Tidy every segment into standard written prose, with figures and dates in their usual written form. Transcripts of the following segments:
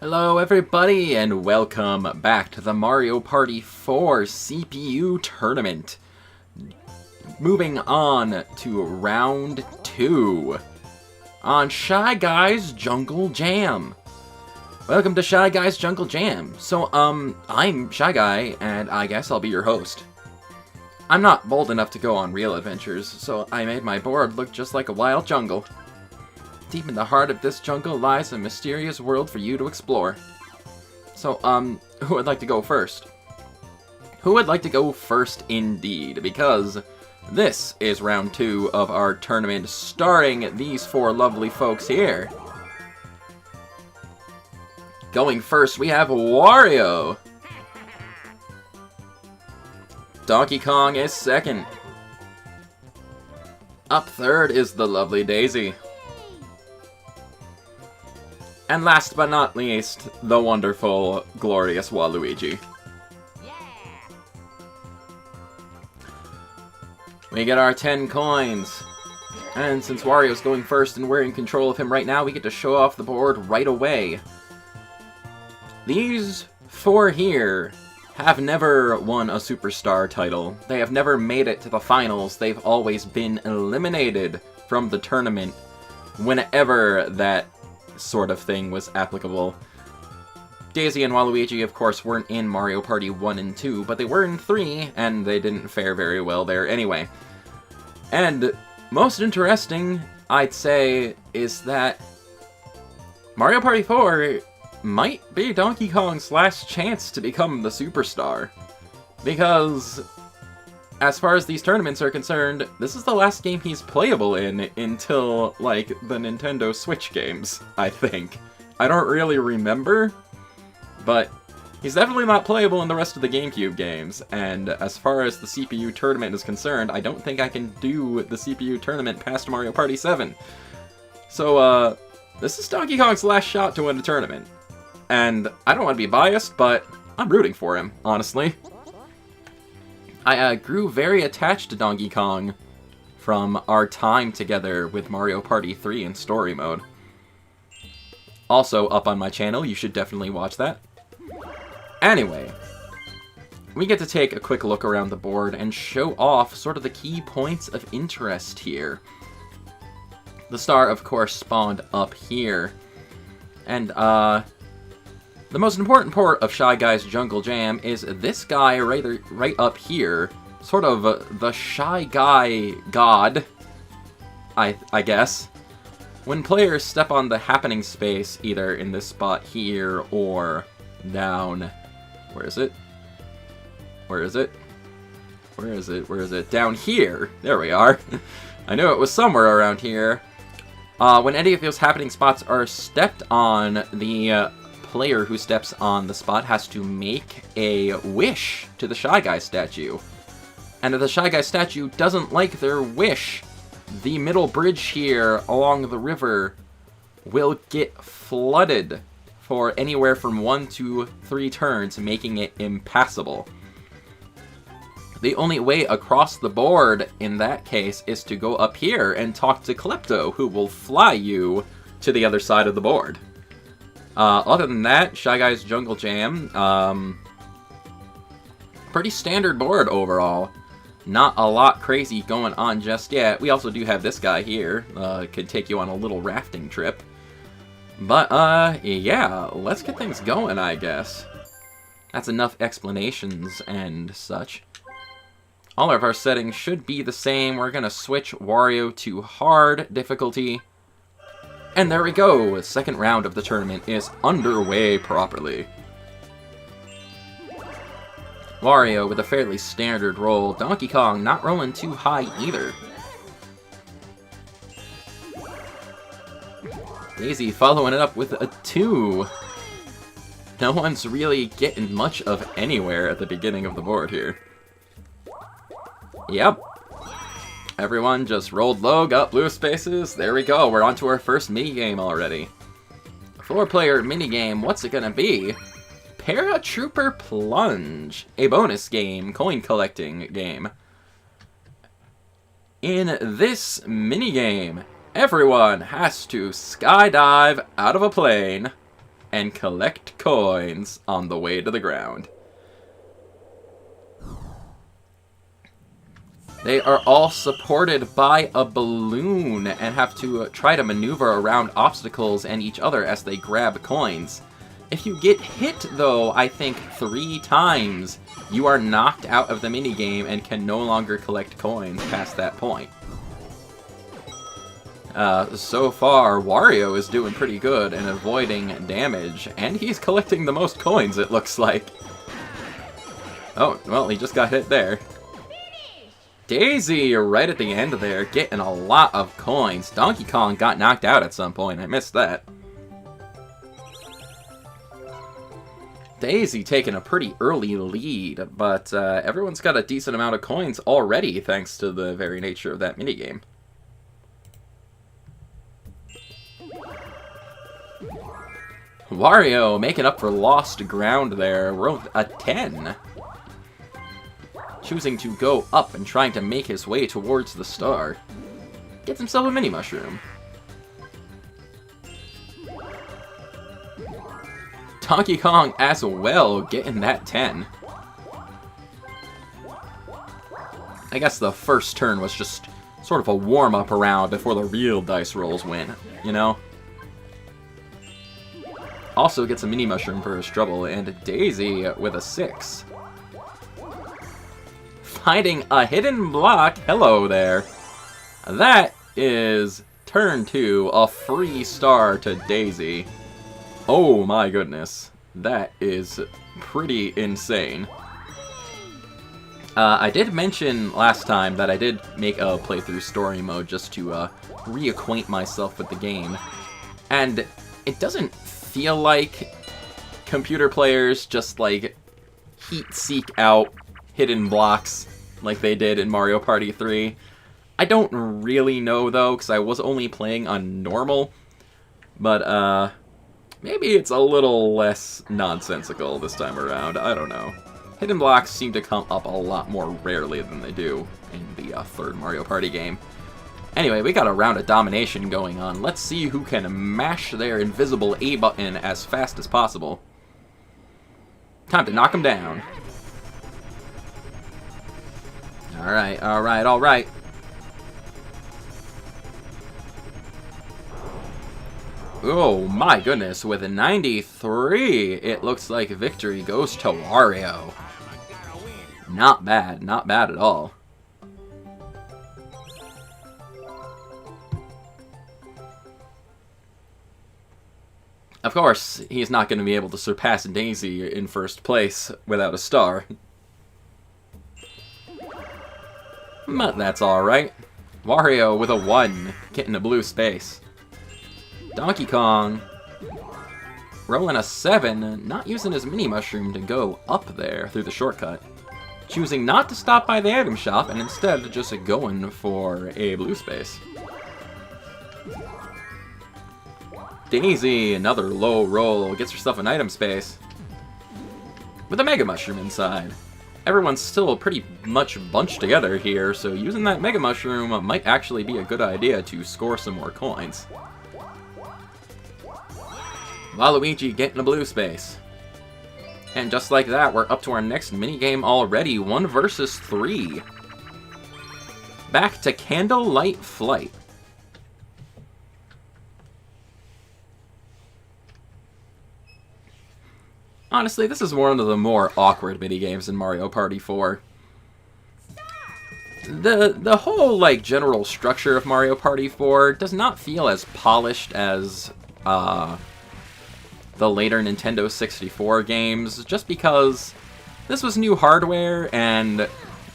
Hello everybody and welcome back to the Mario Party 4 CPU Tournament. Moving on to round 2 on Shy Guy's Jungle Jam. Welcome to Shy Guy's Jungle Jam. So, I'm Shy Guy and I guess I'll be your host. I'm not bold enough to go on real adventures, so I made my board look just like a wild jungle. Deep in the heart of this jungle lies a mysterious world for you to explore. So, who would like to go first? Who would like to go first indeed? Because this is round 2 of our tournament starring these 4 lovely folks here. Going first, we have Wario. Donkey Kong is second. Up third is the lovely Daisy. And last but not least, the wonderful, glorious Waluigi. We get our 10 coins. And since Wario's going first and we're in control of him right now, we get to show off the board right away. These 4 here have never won a Superstar title. They have never made it to the finals. They've always been eliminated from the tournament whenever that sort of thing was applicable. Daisy and Waluigi, of course, weren't in Mario Party 1 and 2, but they were in 3, and they didn't fare very well there anyway. And most interesting, I'd say, is that Mario Party 4 might be Donkey Kong's last chance to become the superstar. Because, as far as these tournaments are concerned, this is the last game he's playable in until, like, the Nintendo Switch games, I think. I don't really remember, but he's definitely not playable in the rest of the GameCube games, and as far as the CPU tournament is concerned, I don't think I can do the CPU tournament past Mario Party 7. So, this is Donkey Kong's last shot to win the tournament. And I don't want to be biased, but I'm rooting for him, honestly. I grew very attached to Donkey Kong from our time together with Mario Party 3 in story mode. Also up on my channel, you should definitely watch that. Anyway, we get to take a quick look around the board and show off sort of the key points of interest here. The star, of course, spawned up here. And, the most important part of Shy Guy's Jungle Jam is this guy right up here, sort of the Shy Guy god, I guess. When players step on the happening space, either in this spot here or down, where is it? Where is it? Where is it? Where is it? Down here! There we are. I knew it was somewhere around here. When any of those happening spots are stepped on, the player who steps on the spot has to make a wish to the Shy Guy statue. And if the Shy Guy statue doesn't like their wish, the middle bridge here along the river will get flooded for anywhere from 1 to 3 turns, making it impassable. The only way across the board in that case is to go up here and talk to Klepto, who will fly you to the other side of the board. Other than that, Shy Guy's Jungle Jam, pretty standard board overall. Not a lot crazy going on just yet. We also do have this guy here, could take you on a little rafting trip. But, yeah, let's get things going, I guess. That's enough explanations and such. All of our settings should be the same. We're gonna switch Wario to hard difficulty. And there we go, second round of the tournament is underway properly. Wario with a fairly standard roll, Donkey Kong not rolling too high either. Daisy following it up with a 2. No one's really getting much of anywhere at the beginning of the board here. Yep. Everyone just rolled low, got blue spaces. There we go. We're on to our first minigame already. 4-player minigame. What's it gonna be? Paratrooper Plunge. A bonus game, coin collecting game. In this minigame, everyone has to skydive out of a plane and collect coins on the way to the ground. They are all supported by a balloon and have to try to maneuver around obstacles and each other as they grab coins. If you get hit, though, I think 3 times, you are knocked out of the minigame and can no longer collect coins past that point. So far, Wario is doing pretty good and avoiding damage, and he's collecting the most coins, it looks like. Oh, well, he just got hit there. Daisy, right at the end there, getting a lot of coins. Donkey Kong got knocked out at some point. I missed that. Daisy taking a pretty early lead, but everyone's got a decent amount of coins already thanks to the very nature of that minigame. Wario making up for lost ground there, wrote a 10. Choosing to go up and trying to make his way towards the star. Gets himself a mini mushroom. Donkey Kong as well, getting that 10. I guess the first turn was just sort of a warm-up round before the real dice rolls win, you know? Also gets a mini mushroom for his trouble, and Daisy with a 6. Finding a hidden block. Hello there. That is turn 2, a free star to Daisy. Oh my goodness. That is pretty insane. I did mention last time that I did make a playthrough story mode just to reacquaint myself with the game. And it doesn't feel like computer players just like heat-seek out hidden blocks like they did in Mario Party 3. I don't really know, though, because I was only playing on normal. But, maybe it's a little less nonsensical this time around. I don't know. Hidden blocks seem to come up a lot more rarely than they do in the third Mario Party game. Anyway, we got a round of domination going on. Let's see who can mash their invisible A button as fast as possible. Time to knock them down. Alright, alright, alright. Oh my goodness, with a 93, it looks like victory goes to Wario. Not bad, not bad at all. Of course, he's not going to be able to surpass Daisy in first place without a star. But that's alright. Wario with a 1, getting a blue space. Donkey Kong rolling a 7, not using his mini mushroom to go up there through the shortcut. Choosing not to stop by the item shop and instead just going for a blue space. Daisy, another low roll, gets herself an item space with a Mega Mushroom inside. Everyone's still pretty much bunched together here, so using that Mega Mushroom might actually be a good idea to score some more coins. Waluigi getting a blue space. And just like that, we're up to our next minigame already, 1 versus 3. Back to Candlelight Flight. Honestly, this is one of the more awkward minigames in Mario Party 4. The whole, like, general structure of Mario Party 4 does not feel as polished as, the later Nintendo 64 games, just because this was new hardware, and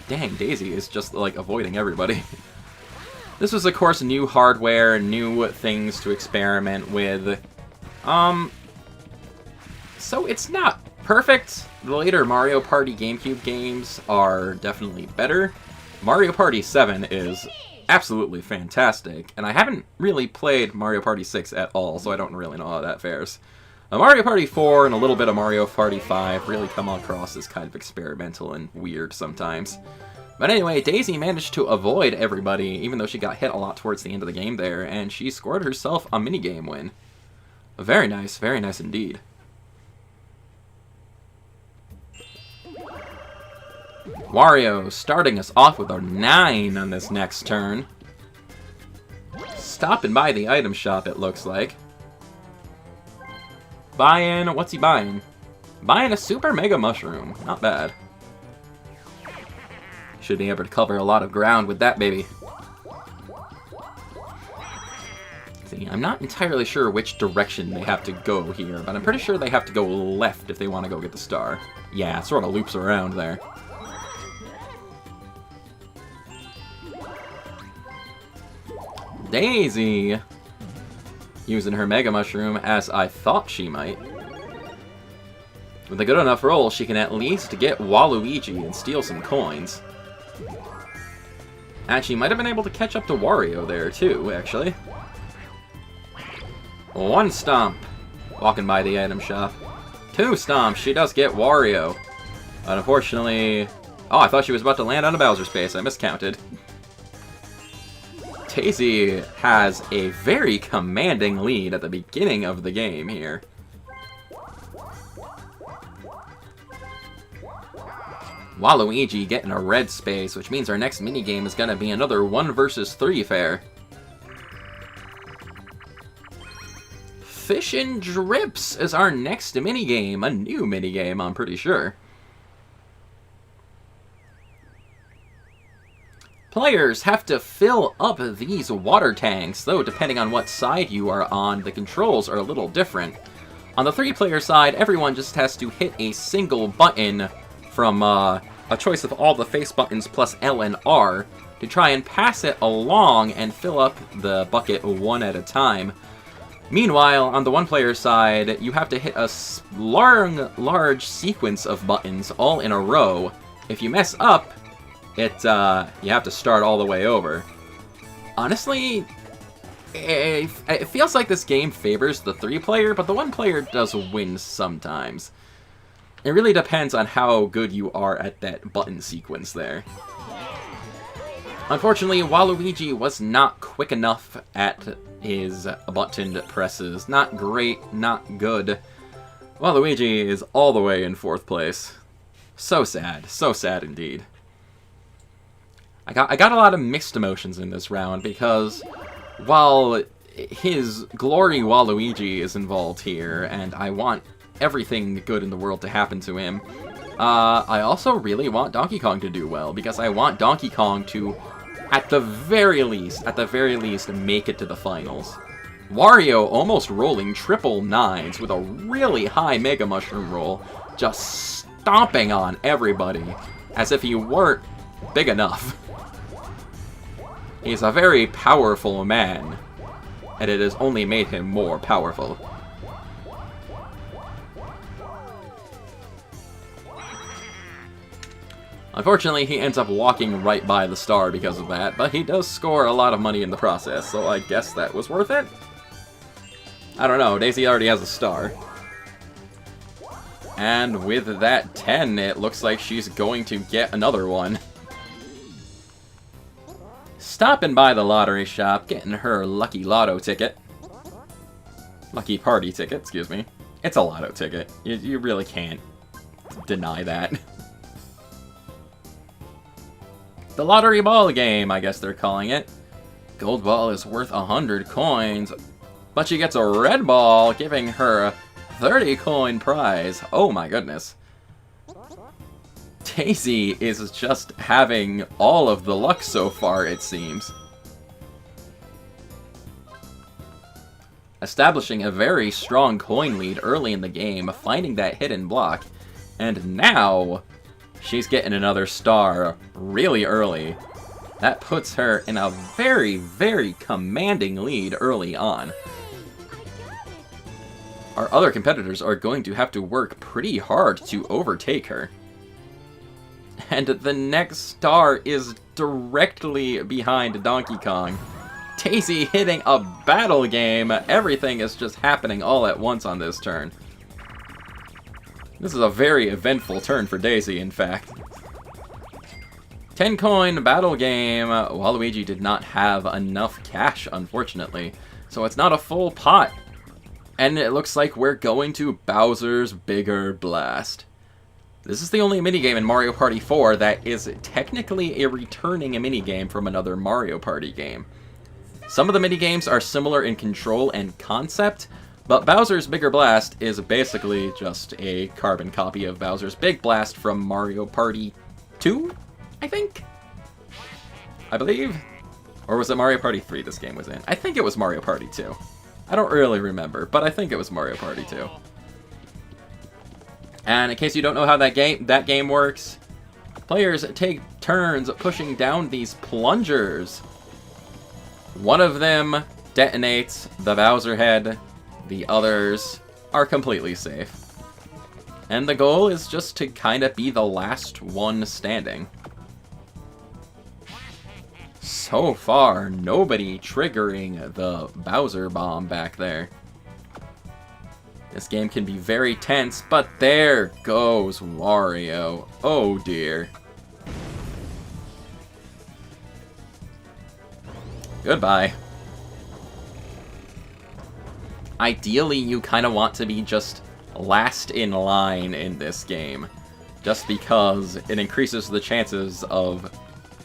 dang, Daisy is just, like, avoiding everybody. This was, of course, new hardware, new things to experiment with. So it's not perfect. The later Mario Party GameCube games are definitely better. Mario Party 7 is absolutely fantastic, and I haven't really played Mario Party 6 at all, so I don't really know how that fares. Mario Party 4 and a little bit of Mario Party 5 really come across as kind of experimental and weird sometimes. But anyway, Daisy managed to avoid everybody, even though she got hit a lot towards the end of the game there, and she scored herself a minigame win. Very nice indeed. Wario starting us off with a 9 on this next turn. Stopping by the item shop, it looks like. Buying... what's he buying? Buying a Super Mega Mushroom. Not bad. Should be able to cover a lot of ground with that baby. See, I'm not entirely sure which direction they have to go here, but I'm pretty sure they have to go left if they want to go get the star. Yeah, it sort of loops around there. Daisy! Using her Mega Mushroom as I thought she might. With a good enough roll, she can at least get Waluigi and steal some coins. And she might have been able to catch up to Wario there too, actually. 1 stomp, walking by the item shop. 2 stomps, she does get Wario. But unfortunately... oh, I thought she was about to land on a Bowser space, I miscounted. Daisy has a very commanding lead at the beginning of the game here. Waluigi getting a red space, which means our next minigame is going to be another 1 versus 3 fair. Fish and Drips is our next minigame, a new minigame, I'm pretty sure. Players have to fill up these water tanks, though depending on what side you are on, the controls are a little different. On the 3-player side, everyone just has to hit a single button from a choice of all the face buttons plus L and R to try and pass it along and fill up the bucket one at a time. Meanwhile, on the 1-player side, you have to hit a large sequence of buttons all in a row. If you mess up, you have to start all the way over. Honestly, it feels like this game favors the 3-player, but the 1-player does win sometimes. It really depends on how good you are at that button sequence there. Unfortunately, Waluigi was not quick enough at his buttoned presses. Not great, not good. Waluigi is all the way in 4th place. So sad indeed. I got a lot of mixed emotions in this round because while his glory Waluigi is involved here, and I want everything good in the world to happen to him, I also really want Donkey Kong to do well, because I want Donkey Kong to, at the very least, make it to the finals. Wario almost rolling triple 9s with a really high Mega Mushroom roll, just stomping on everybody, as if he weren't big enough. He's a very powerful man, and it has only made him more powerful. Unfortunately, he ends up walking right by the star because of that, but he does score a lot of money in the process, so I guess that was worth it? I don't know, Daisy already has a star. And with that 10, it looks like she's going to get another one. Stopping by the lottery shop, getting her lucky lotto ticket. Lucky party ticket, excuse me. It's a lotto ticket. You really can't deny that. The lottery ball game, I guess they're calling it. Gold ball is worth 100 coins, but she gets a red ball, giving her a 30 coin prize. Oh my goodness. Daisy is just having all of the luck so far, it seems. Establishing a very strong coin lead early in the game, finding that hidden block, and now she's getting another star really early. That puts her in a very, very commanding lead early on. Our other competitors are going to have to work pretty hard to overtake her. And the next star is directly behind Donkey Kong. Daisy hitting a battle game. Everything is just happening all at once on this turn. This is a very eventful turn for Daisy, in fact. 10 coin battle game. Waluigi did not have enough cash, unfortunately, so it's not a full pot. And it looks like we're going to Bowser's Bigger Blast. This is the only minigame in Mario Party 4 that is technically a returning minigame from another Mario Party game. Some of the minigames are similar in control and concept, but Bowser's Bigger Blast is basically just a carbon copy of Bowser's Big Blast from Mario Party 2, I think? I believe? Or was it Mario Party 3 this game was in? I think it was Mario Party 2. I don't really remember, but I think it was Mario Party 2. And in case you don't know how that game works, players take turns pushing down these plungers. One of them detonates the Bowser head, the others are completely safe. And the goal is just to kind of be the last one standing. So far, nobody triggering the Bowser bomb back there. This game can be very tense, but there goes Wario. Oh dear. Goodbye. Ideally, you kind of want to be just last in line in this game, just because it increases the chances of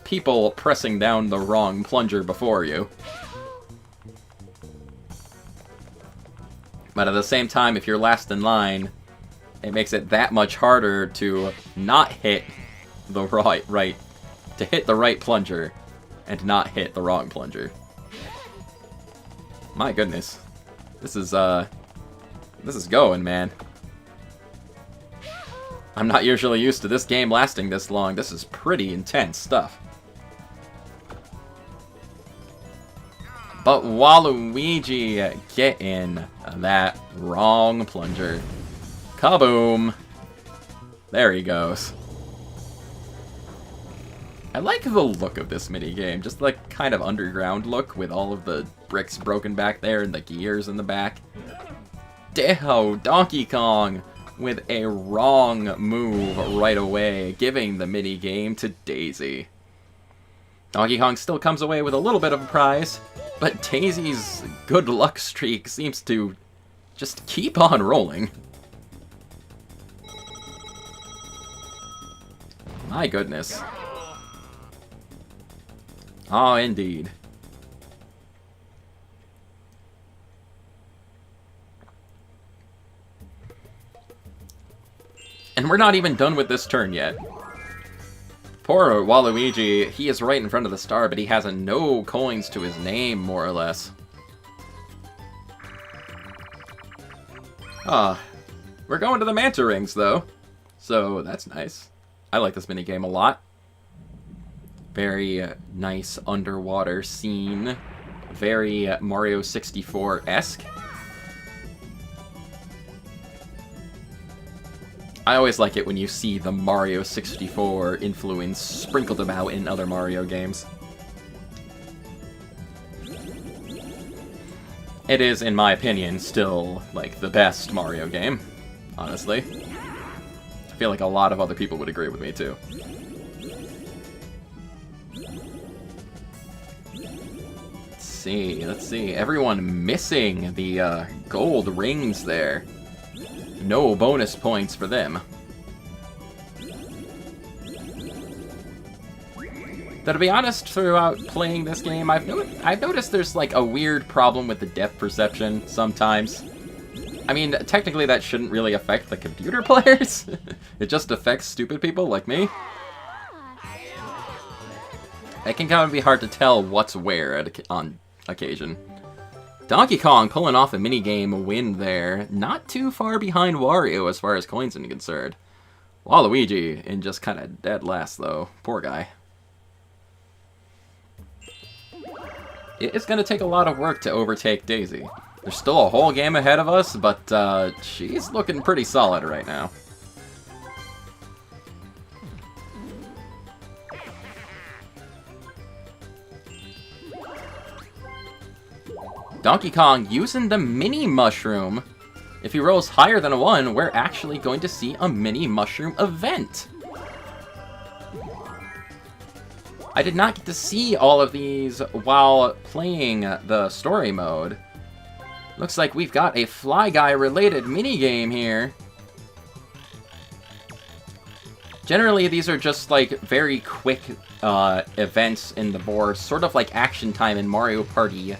people pressing down the wrong plunger before you. But at the same time, if you're last in line, it makes it that much harder to not hit the right plunger and not hit the wrong plunger. My goodness. This is going, man. I'm not usually used to this game lasting this long. This is pretty intense stuff. But Waluigi getting that wrong plunger. Kaboom! There he goes. I like the look of this minigame. Just like kind of underground look with all of the bricks broken back there and the gears in the back. Deho, Donkey Kong with a wrong move right away, giving the minigame to Daisy. Donkey Kong still comes away with a little bit of a prize, but Daisy's good luck streak seems to just keep on rolling. My goodness. Oh, indeed. And we're not even done with this turn yet. Poor Waluigi, he is right in front of the star, but he has no coins to his name, more or less. Ah, we're going to the Manta Rings, though. So, that's nice. I like this minigame a lot. Very nice underwater scene. Very Mario 64-esque. I always like it when you see the Mario 64 influence sprinkled about in other Mario games. It is, in my opinion, still, like, the best Mario game, honestly. I feel like a lot of other people would agree with me, too. Let's see. Everyone missing the gold rings there. No bonus points for them. Though, to be honest, throughout playing this game, I've noticed there's like a weird problem with the depth perception sometimes. I mean, technically that shouldn't really affect the computer players. It just affects stupid people like me. It can kind of be hard to tell what's where on occasion. Donkey Kong pulling off a minigame win there. Not too far behind Wario as far as coins are concerned. Waluigi in just kind of dead last, though. Poor guy. It's going to take a lot of work to overtake Daisy. There's still a whole game ahead of us, but she's looking pretty solid right now. Donkey Kong using the mini mushroom. If he rolls higher than a 1, we're actually going to see a mini mushroom event. I did not get to see all of these while playing the story mode. Looks like we've got a Fly Guy related minigame here. Generally, these are just, like, very quick events in the board, sort of like Action Time in Mario Party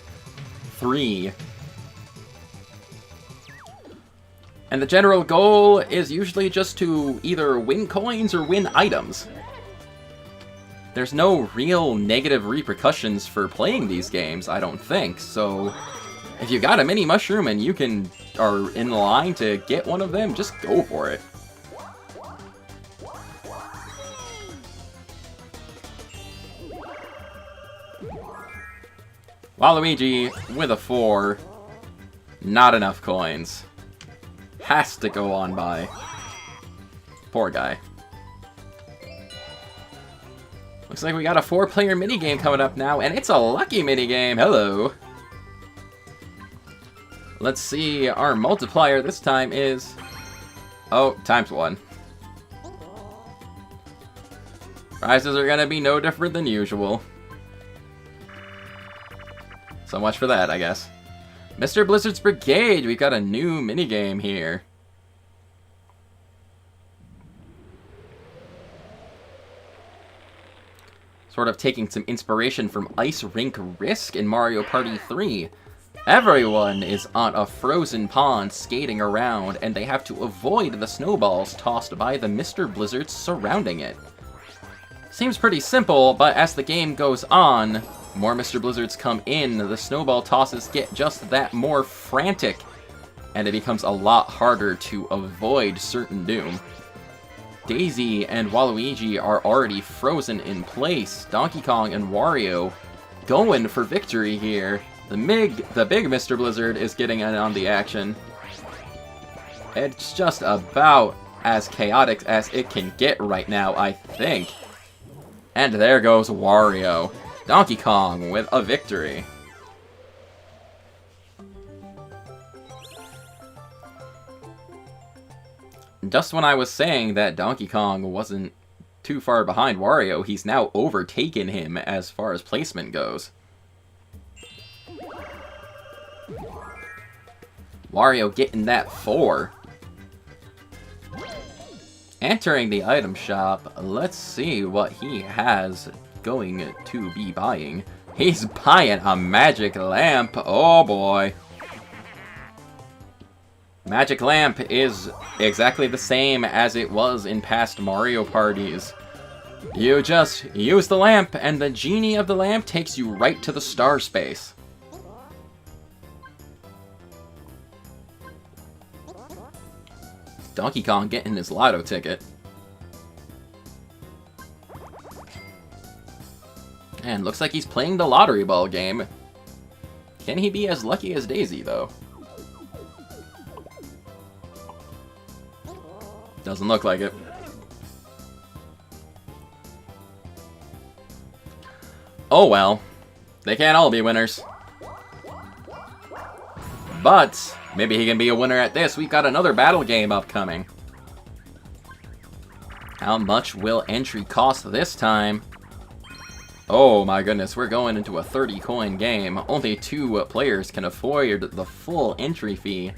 3. And the general goal is usually just to either win coins or win items. There's no real negative repercussions for playing these games, I don't think, so if you got a mini mushroom and you are in line to get one of them, just go for it. Waluigi with a 4. Not enough coins. Has to go on by. Poor guy. Looks like we got a 4-player minigame coming up now, and it's a lucky minigame. Hello. Let's see, our multiplier this time is... oh, ×1. Prizes are gonna be no different than usual. So much for that, I guess. Mr. Blizzard's Brigade, we've got a new minigame here. Sort of taking some inspiration from Ice Rink Risk in Mario Party 3. Everyone is on a frozen pond skating around, and they have to avoid the snowballs tossed by the Mr. Blizzards surrounding it. Seems pretty simple, but as the game goes on, more Mr. Blizzards come in, the snowball tosses get just that more frantic, and it becomes a lot harder to avoid certain doom. Daisy and Waluigi are already frozen in place. Donkey Kong and Wario going for victory here. The big Mr. Blizzard is getting in on the action. It's just about as chaotic as it can get right now, I think. And there goes Wario. Donkey Kong with a victory. Just when I was saying that Donkey Kong wasn't too far behind Wario, he's now overtaken him as far as placement goes. Wario getting that 4. Entering the item shop, let's see what he has going to be buying. He's buying a magic lamp. Oh boy. Magic lamp is exactly the same as it was in past Mario parties. You just use the lamp and the genie of the lamp takes you right to the star space. Donkey Kong getting his lotto ticket. And looks like he's playing the lottery ball game. Can he be as lucky as Daisy, though? Doesn't look like it. Oh well. They can't all be winners. But maybe he can be a winner at this. We've got another battle game upcoming. How much will entry cost this time? Oh my goodness, we're going into a 30 coin game. Only 2 players can afford the full entry fee.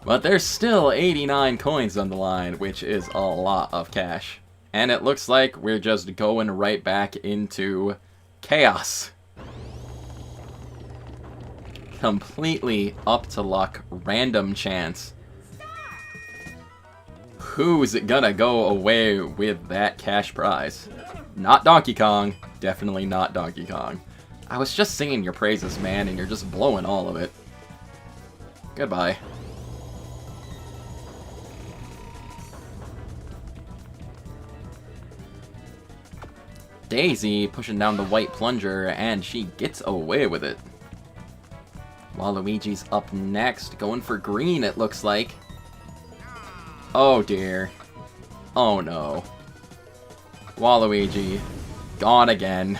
But there's still 89 coins on the line, which is a lot of cash. And it looks like we're just going right back into chaos. Completely up to luck, random chance. Who's gonna go away with that cash prize? Not Donkey Kong. Definitely not Donkey Kong. I was just singing your praises, man, and you're just blowing all of it. Goodbye. Daisy pushing down the white plunger, and she gets away with it. Waluigi's up next, going for green, it looks like. Oh dear. Oh no. Waluigi, gone again.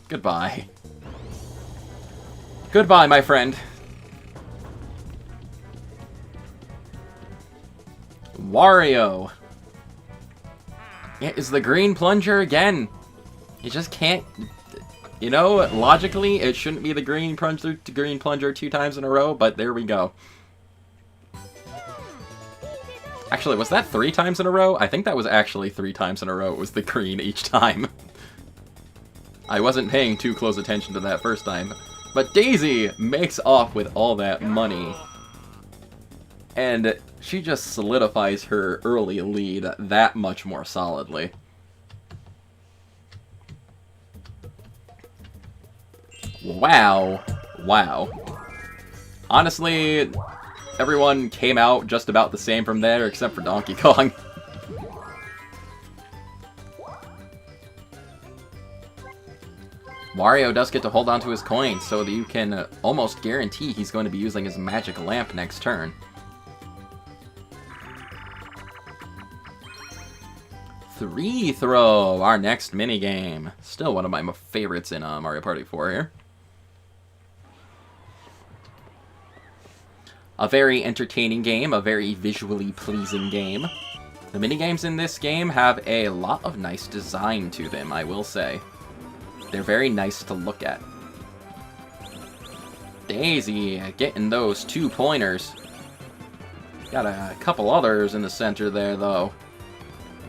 Goodbye. Goodbye, my friend. Wario. It is the green plunger again. You just can't... You know, logically, it shouldn't be the green plunger 2 times in a row, but there we go. Actually, was that 3 times in a row? I think that was actually 3 times in a row. It was the green each time. I wasn't paying too close attention to that first time. But Daisy makes off with all that money. And she just solidifies her early lead that much more solidly. Wow. Wow. Honestly, everyone came out just about the same from there, except for Donkey Kong. Wario does get to hold on to his coins, so that you can almost guarantee he's going to be using his magic lamp next turn. Three throw, our next minigame. Still one of my favorites in Mario Party 4 here. A very entertaining game, a very visually pleasing game. The minigames in this game have a lot of nice design to them, I will say. They're very nice to look at. Daisy getting those 2 pointers. Got a couple others in the center there, though.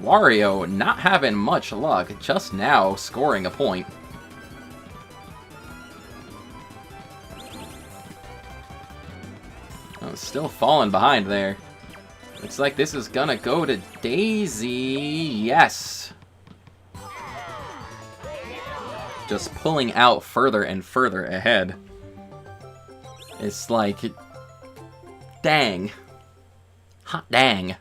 Wario not having much luck, just now scoring a point. Oh, still falling behind there. Looks like this is gonna go to Daisy. Yes! Just pulling out further and further ahead. It's like... dang. Hot dang.